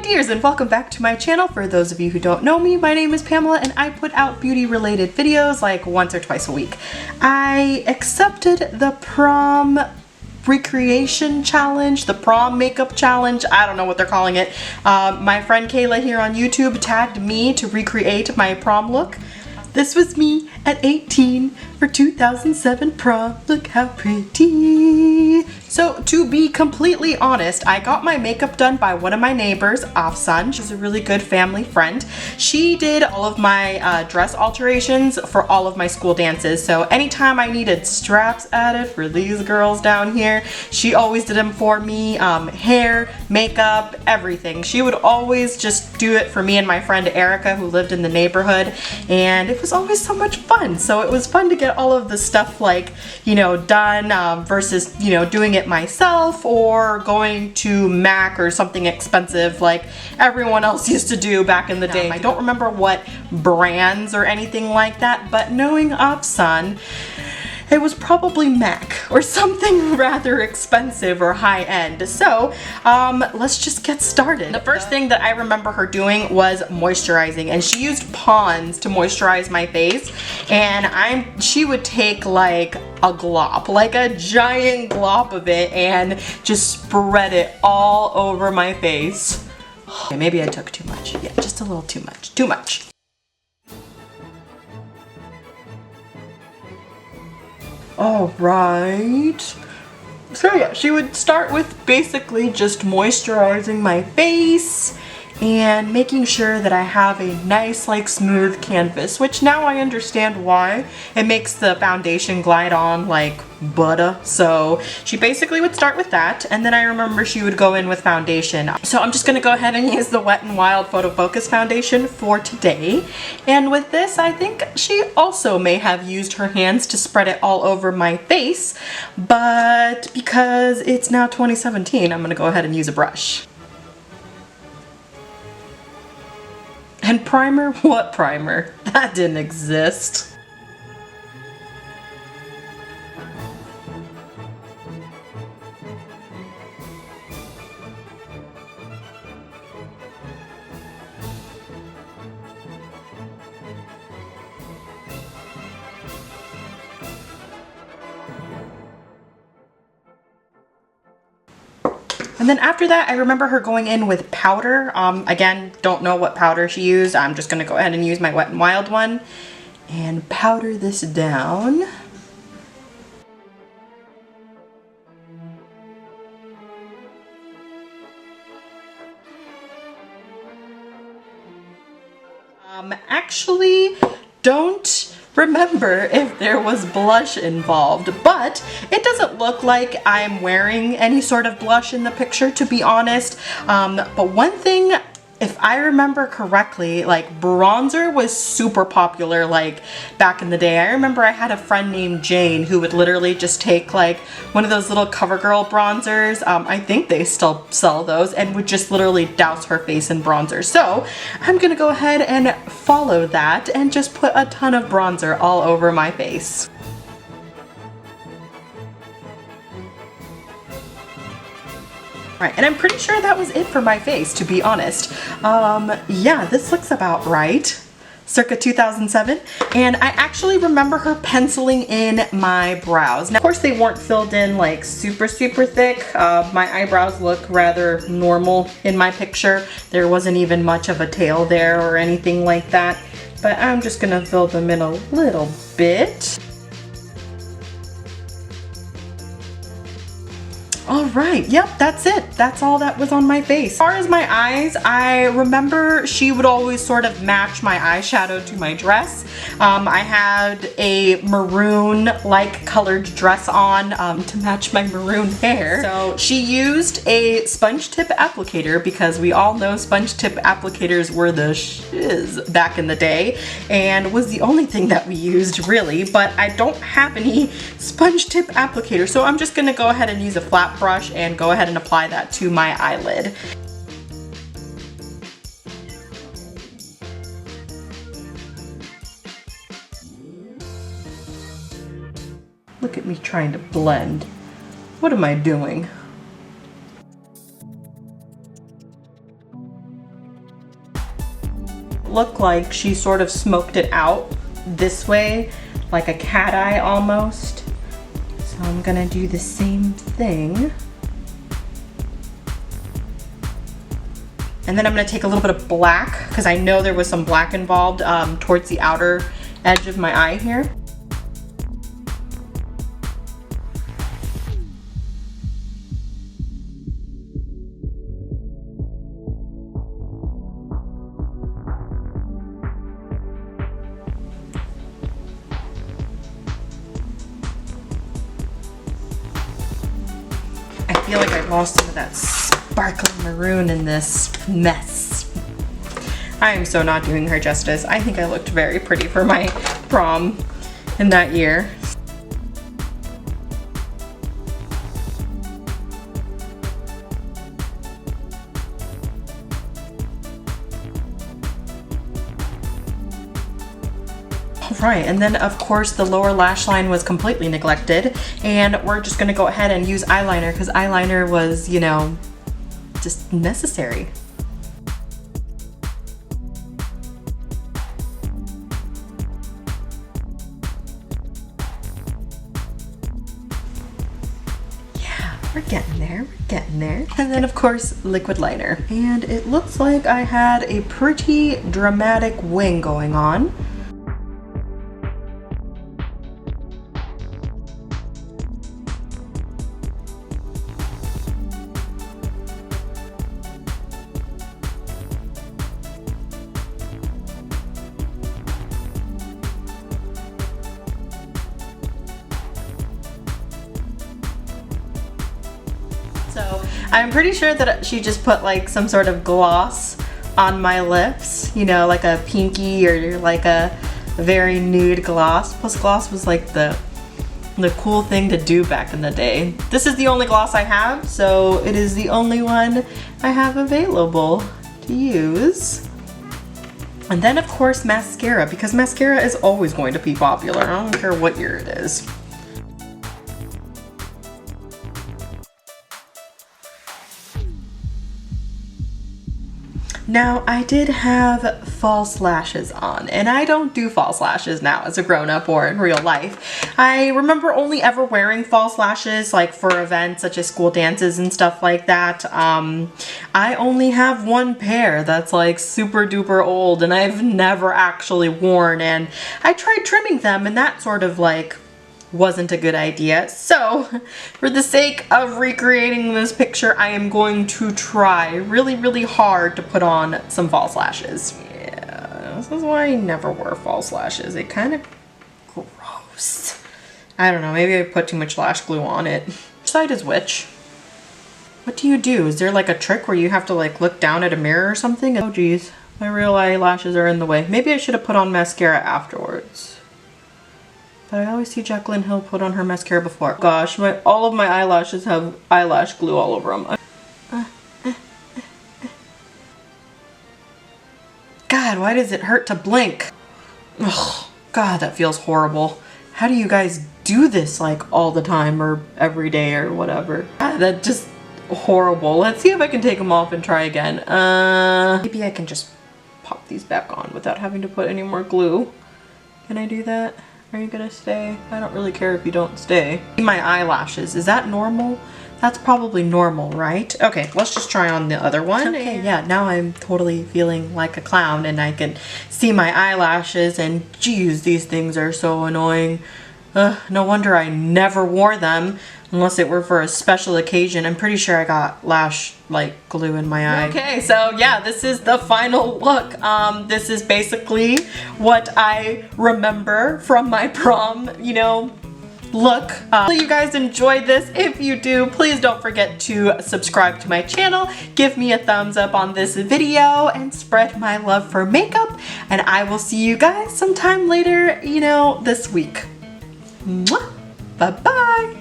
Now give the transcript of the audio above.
dears, and welcome back to my channel. For those of you who don't know me, my name is Pamela and I put out beauty related videos like once or twice a week. I accepted the prom recreation challenge, the prom makeup challenge, I don't know what they're calling it. My friend Kayla here on YouTube tagged me to recreate my prom look. This was me at 18 for 2007 prom. Look how pretty. So to be completely honest, I got my makeup done by one of my neighbors, Afsan. She's a really good family friend. She did all of my dress alterations for all of my school dances. So anytime I needed straps added for these girls down here, she always did them for me. Hair, makeup, everything. She would always just do it for me and my friend Erica, who lived in the neighborhood. And it was always so much fun. So it was fun to get all of the stuff like, you know, done versus, you know, doing it myself or going to MAC or something expensive like everyone else used to do back in the day. I don't remember what brands or anything like that, but knowing Afsan, it was probably MAC or something rather expensive or high-end. So let's just get started. The first thing that I remember her doing was moisturizing, and she used Pond's to moisturize my face, and she would take like a glop, like a giant glop of it, and just spread it all over my face. Okay, maybe I took too much. Yeah, just a little too much. Too much. All right. So yeah, she would start with basically just moisturizing my face and making sure that I have a nice like smooth canvas, which now I understand why. It makes the foundation glide on like butter. So she basically would start with that, and then I remember she would go in with foundation. So I'm just gonna go ahead and use the Wet n Wild Photo Focus foundation for today. And with this, I think she also may have used her hands to spread it all over my face, but because it's now 2017, I'm gonna go ahead and use a brush. And primer? What primer? That didn't exist. And then after that, I remember her going in with powder. Again, don't know what powder she used. I'm just gonna go ahead and use my Wet n Wild one and powder this down. Actually, don't remember if there was blush involved, but it doesn't look like I'm wearing any sort of blush in the picture, to be honest. But one thing, if I remember correctly, like bronzer was super popular like back in the day. I remember I had a friend named Jane who would literally just take like one of those little CoverGirl bronzers, I think they still sell those, and would just literally douse her face in bronzer. So I'm gonna go ahead and follow that and just put a ton of bronzer all over my face. Right, and I'm pretty sure that was it for my face, to be honest. Yeah, this looks about right. Circa 2007. And I actually remember her penciling in my brows. Now, of course, they weren't filled in like super thick. My eyebrows look rather normal in my picture. There wasn't even much of a tail there or anything like that. But I'm just gonna fill them in a little bit. All right, yep, that's it. That's all that was on my face. As far as my eyes, I remember she would always sort of match my eyeshadow to my dress. I had a maroon-like colored dress on to match my maroon hair. So she used a sponge tip applicator, because we all know sponge tip applicators were the shiz back in the day, and was the only thing that we used really, but I don't have any sponge tip applicator, so I'm just gonna go ahead and use a flat brush and go ahead and apply that to my eyelid. Look at me trying to blend. What am I doing? look like she sort of smoked it out this way, like a cat eye almost. So I'm gonna do the same thing. And then I'm gonna take a little bit of black, because I know there was some black involved towards the outer edge of my eye here. I feel like I lost some of that sparkling maroon in this mess. I am so not doing her justice. I think I looked very pretty for my prom in that year. Right, and then of course the lower lash line was completely neglected, and we're just gonna go ahead and use eyeliner because eyeliner was, you know, just necessary. Yeah, we're getting there, we're getting there. And then of course liquid liner. And it looks like I had a pretty dramatic wing going on. So I'm pretty sure that she just put like some sort of gloss on my lips, you know, like a pinky or like a very nude gloss. Plus gloss was like the cool thing to do back in the day. This is the only gloss I have, so it is the only one I have available to use. And then of course mascara, because mascara is always going to be popular. I don't care what year it is. Now, I did have false lashes on, and I don't do false lashes now as a grown-up or in real life. I remember only ever wearing false lashes like for events such as school dances and stuff like that. I only have one pair that's like super duper old and I've never actually worn, and I tried trimming them and that sort of like wasn't a good idea. So for the sake of recreating this picture, I am going to try really, really hard to put on some false lashes. Yeah, this is why I never wear false lashes. It kind of gross. I don't know, maybe I put too much lash glue on it. Which side is which? What do you do? Is there like a trick where you have to like look down at a mirror or something? Oh geez, my real eyelashes are in the way. Maybe I should have put on mascara afterwards. But I always see Jaclyn Hill put on her mascara before. Gosh, all of my eyelashes have eyelash glue all over them. God, why does it hurt to blink? Ugh, God, that feels horrible. How do you guys do this like all the time or every day or whatever? God, that's just horrible. Let's see if I can take them off and try again. Maybe I can just pop these back on without having to put any more glue. Can I do that? Are you gonna stay? I don't really care if you don't stay. My eyelashes, is that normal? That's probably normal, right? Okay, let's just try on the other one. Okay, yeah, now I'm totally feeling like a clown and I can see my eyelashes, and geez, these things are so annoying. No wonder I never wore them unless it were for a special occasion. I'm pretty sure I got lash like glue in my eye. Okay, so yeah, this is the final look. This is basically what I remember from my prom, you know, look. Hopefully you guys enjoyed this. If you do, please don't forget to subscribe to my channel, give me a thumbs up on this video, and spread my love for makeup. And I will see you guys sometime later, you know, this week. Mwah! Bye-bye.